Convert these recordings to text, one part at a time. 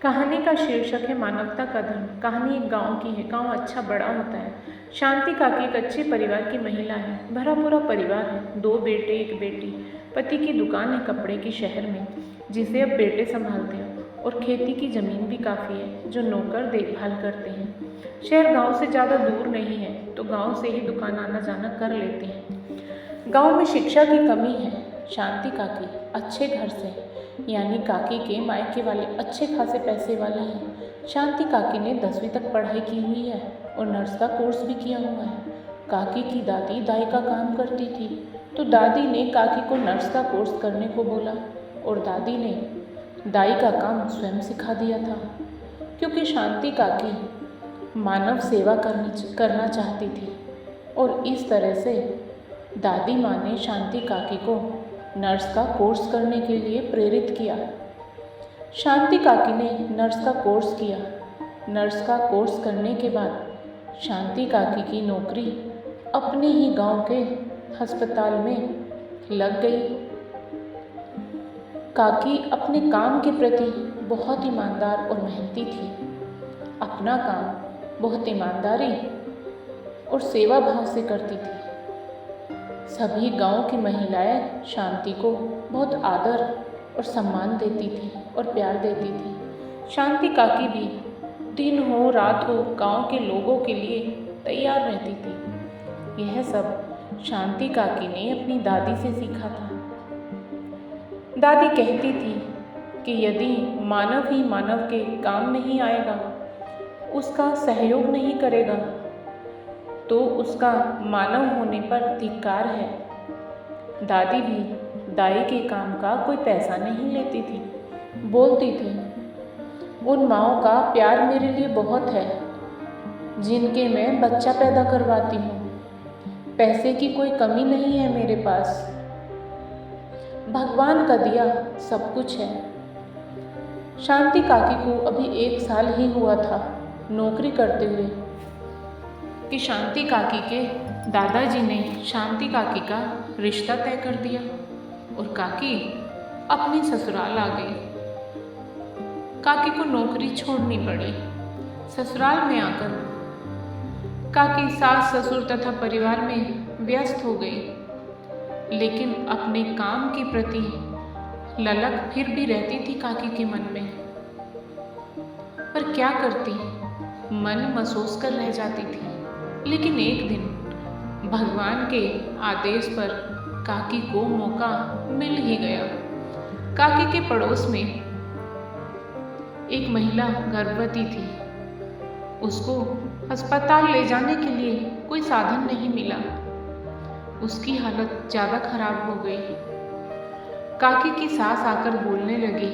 कहानी का शीर्षक है मानवता का धर्म। कहानी एक गांव की है। गांव अच्छा बड़ा होता है। शांति काकी एक अच्छे परिवार की महिला है। भरा पूरा परिवार है, 2 बेटे 1 बेटी। पति की दुकान है कपड़े की शहर में, जिसे अब बेटे संभालते हैं, और खेती की जमीन भी काफ़ी है जो नौकर देखभाल करते हैं। शहर गांव से ज़्यादा दूर नहीं है, तो गांव से ही दुकान आना जाना कर लेते हैं। गांव में शिक्षा की कमी है। शांति काकी अच्छे घर से, यानी काकी के मायके वाले अच्छे खासे पैसे वाले हैं। शांति काकी ने 10वीं तक पढ़ाई की हुई है और नर्स का कोर्स भी किया हुआ है। काकी की दादी दाई का काम करती थी, तो दादी ने काकी को नर्स का कोर्स करने को बोला और दादी ने दाई का काम स्वयं सिखा दिया था, क्योंकि शांति काकी मानव सेवा करना चाहती थी। और इस तरह से दादी माँ ने शांति काकी को नर्स का कोर्स करने के लिए प्रेरित किया। शांति काकी ने नर्स का कोर्स किया। नर्स का कोर्स करने के बाद शांति काकी की नौकरी अपने ही गांव के अस्पताल में लग गई। काकी अपने काम के प्रति बहुत ईमानदार और मेहनती थी। अपना काम बहुत ईमानदारी और सेवा भाव से करती थी। सभी गांव की महिलाएं शांति को बहुत आदर और सम्मान देती थी और प्यार देती थी। शांति काकी भी दिन हो रात हो गांव के लोगों के लिए तैयार रहती थी। यह सब शांति काकी ने अपनी दादी से सीखा था। दादी कहती थी कि यदि मानव ही मानव के काम नहीं आएगा, उसका सहयोग नहीं करेगा, तो उसका मानव होने पर धिक्कार है। दादी भी दाई के काम का कोई पैसा नहीं लेती थी। बोलती थी, उन माँओं का प्यार मेरे लिए बहुत है जिनके मैं बच्चा पैदा करवाती हूँ। पैसे की कोई कमी नहीं है मेरे पास। भगवान का दिया सब कुछ है। शांति काकी को अभी 1 साल ही हुआ था नौकरी करते हुए कि शांति काकी के दादाजी ने शांति काकी का रिश्ता तय कर दिया और काकी अपनी ससुराल आ गई। काकी को नौकरी छोड़नी पड़ी। ससुराल में आकर काकी सास ससुर तथा परिवार में व्यस्त हो गई, लेकिन अपने काम के प्रति ललक फिर भी रहती थी काकी के मन में। पर क्या करती, मन महसूस कर रह जाती थी। लेकिन एक दिन भगवान के आदेश पर काकी को मौका मिल ही गया। काकी के पड़ोस में एक महिला गर्भवती थी। उसको अस्पताल ले जाने के लिए कोई साधन नहीं मिला। उसकी हालत ज़्यादा खराब हो गई। काकी की सास आकर बोलने लगी,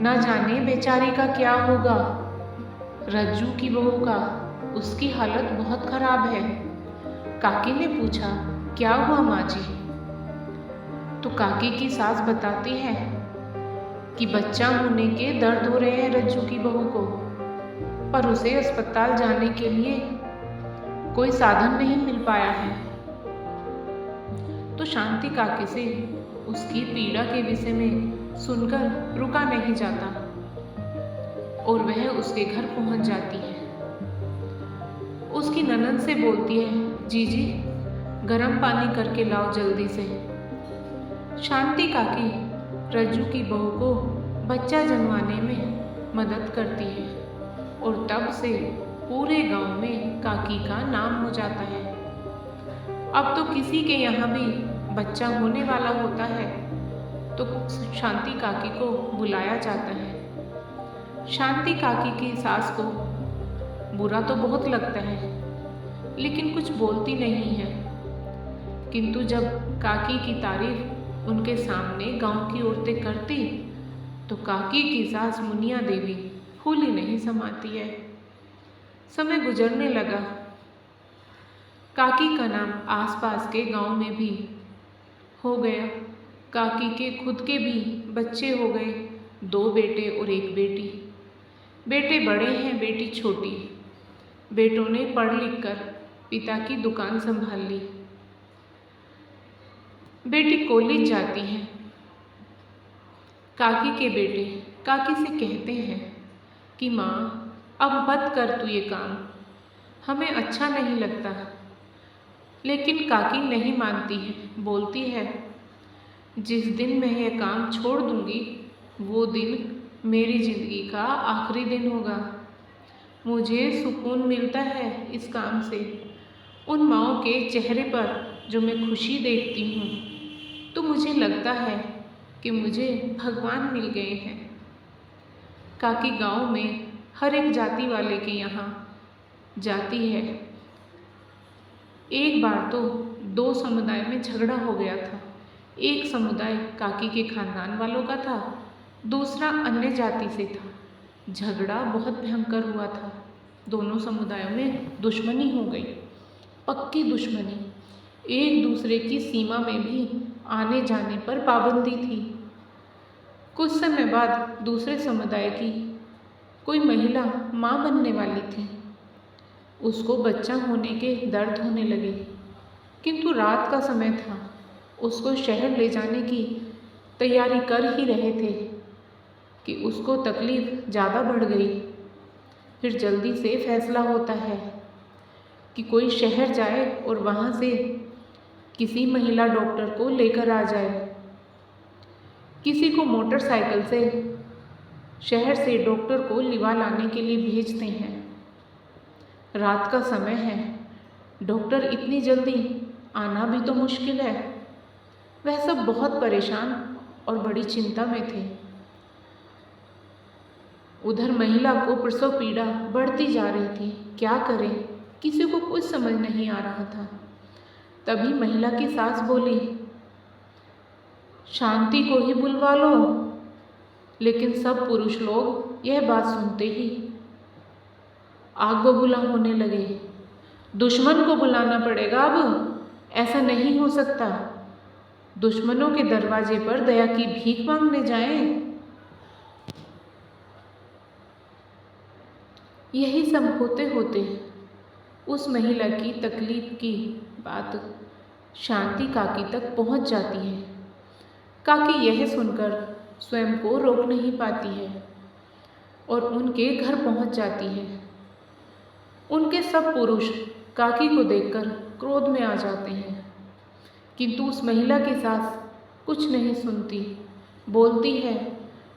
न जाने बेचारी का क्या होगा, रज्जू की बहू का, उसकी हालत बहुत खराब है। काकी ने पूछा, क्या हुआ माँ जी? तो काकी की सास बताती है कि बच्चा होने के दर्द हो रहे हैं रज्जू की बहू को, पर उसे अस्पताल जाने के लिए कोई साधन नहीं मिल पाया है। तो शांति काकी से उसकी पीड़ा के विषय में सुनकर रुका नहीं जाता और वह उसके घर पहुंच जाती है। उसकी ननद से बोलती है, जीजी गर्म पानी करके लाओ जल्दी से। शांति काकी रज्जू की बहू को बच्चा जन्माने में मदद करती है और तब से पूरे गांव में काकी का नाम हो जाता है। अब तो किसी के यहाँ भी बच्चा होने वाला होता है तो शांति काकी को बुलाया जाता है। शांति काकी की सास को बुरा तो बहुत लगता है, लेकिन कुछ बोलती नहीं है। किंतु जब काकी की तारीफ उनके सामने गांव की औरतें करती, तो काकी की सास मुनिया देवी फूली नहीं समाती है। समय गुजरने लगा। काकी का नाम आसपास के गांव में भी हो गया। काकी के खुद के भी बच्चे हो गए, 2 बेटे और 1 बेटी। बेटे बड़े हैं, बेटी छोटी। बेटों ने पढ़ लिख कर पिता की दुकान संभाल ली। बेटी कॉलेज जाती है। काकी के बेटे काकी से कहते हैं कि माँ अब मत कर तू ये काम, हमें अच्छा नहीं लगता। लेकिन काकी नहीं मानती है, बोलती है जिस दिन मैं यह काम छोड़ दूँगी वो दिन मेरी ज़िंदगी का आखिरी दिन होगा। मुझे सुकून मिलता है इस काम से, उन माँओं के चेहरे पर जो मैं खुशी देखती हूँ तो मुझे लगता है कि मुझे भगवान मिल गए हैं। काकी गांव में हर एक जाति वाले के यहाँ जाती है। एक बार तो दो समुदाय में झगड़ा हो गया था। एक समुदाय काकी के खानदान वालों का था, दूसरा अन्य जाति से था। झगड़ा बहुत भयंकर हुआ था। दोनों समुदायों में दुश्मनी हो गई, पक्की दुश्मनी। एक दूसरे की सीमा में भी आने जाने पर पाबंदी थी। कुछ समय बाद दूसरे समुदाय की कोई महिला माँ बनने वाली थी। उसको बच्चा होने के दर्द होने लगे, किंतु रात का समय था। उसको शहर ले जाने की तैयारी कर ही रहे थे कि उसको तकलीफ़ ज़्यादा बढ़ गई। फिर जल्दी से फैसला होता है कि कोई शहर जाए और वहाँ से किसी महिला डॉक्टर को लेकर आ जाए। किसी को मोटरसाइकिल से शहर से डॉक्टर को लिवा लाने के लिए भेजते हैं। रात का समय है, डॉक्टर इतनी जल्दी आना भी तो मुश्किल है। वह सब बहुत परेशान और बड़ी चिंता में थे। उधर महिला को प्रसव पीड़ा बढ़ती जा रही थी। क्या करे, किसी को कुछ समझ नहीं आ रहा था। तभी महिला की सास बोली, शांति को ही बुलवा लो। लेकिन सब पुरुष लोग यह बात सुनते ही आग बबूला होने लगे। दुश्मन को बुलाना पड़ेगा अब, ऐसा नहीं हो सकता। दुश्मनों के दरवाजे पर दया की भीख मांगने जाएं। यही सब होते होते उस महिला की तकलीफ की बात शांति काकी तक पहुंच जाती है। काकी यह सुनकर स्वयं को रोक नहीं पाती है और उनके घर पहुंच जाती है। उनके सब पुरुष काकी को देखकर क्रोध में आ जाते हैं, किंतु उस महिला की सास कुछ नहीं सुनती। बोलती है,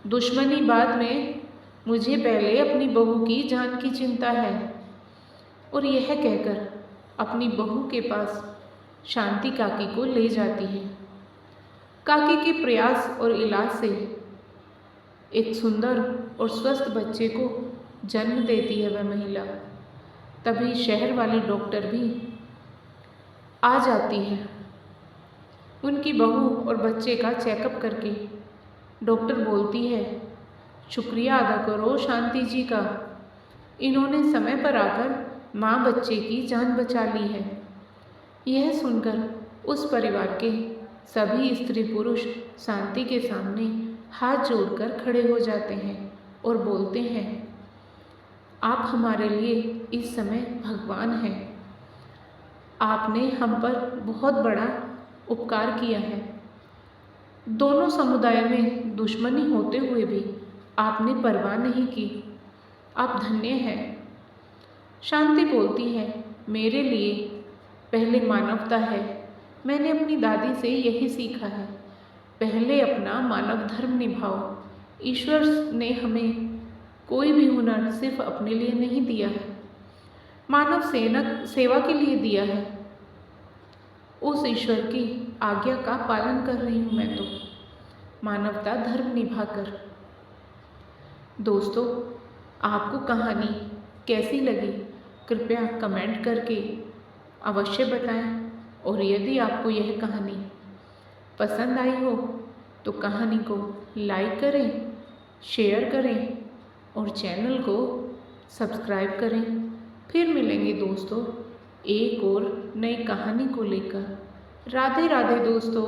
दुश्मनी बाद में, मुझे पहले अपनी बहू की जान की चिंता है। और यह कहकर अपनी बहू के पास शांति काकी को ले जाती है। काकी के प्रयास और इलाज से एक सुंदर और स्वस्थ बच्चे को जन्म देती है वह महिला। तभी शहर वाली डॉक्टर भी आ जाती है। उनकी बहू और बच्चे का चेकअप करके डॉक्टर बोलती है, शुक्रिया अदा करो शांति जी का, इन्होंने समय पर आकर माँ बच्चे की जान बचा ली है। यह सुनकर उस परिवार के सभी स्त्री पुरुष शांति के सामने हाथ जोड़कर खड़े हो जाते हैं और बोलते हैं, आप हमारे लिए इस समय भगवान हैं। आपने हम पर बहुत बड़ा उपकार किया है। दोनों समुदाय में दुश्मनी होते हुए भी आपने परवाह नहीं की। आप धन्य हैं। शांति बोलती है, मेरे लिए पहले मानवता है। मैंने अपनी दादी से यही सीखा है, पहले अपना मानव धर्म निभाओ। ईश्वर ने हमें कोई भी हुनर सिर्फ अपने लिए नहीं दिया है, मानव सेवा के लिए दिया है। उस ईश्वर की आज्ञा का पालन कर रही हूँ मैं तो, मानवता धर्म निभाकर। दोस्तों, आपको कहानी कैसी लगी कृपया कमेंट करके अवश्य बताएं। और यदि आपको यह कहानी पसंद आई हो तो कहानी को लाइक करें, शेयर करें और चैनल को सब्सक्राइब करें। फिर मिलेंगे दोस्तों एक और नई कहानी को लेकर। राधे राधे दोस्तों।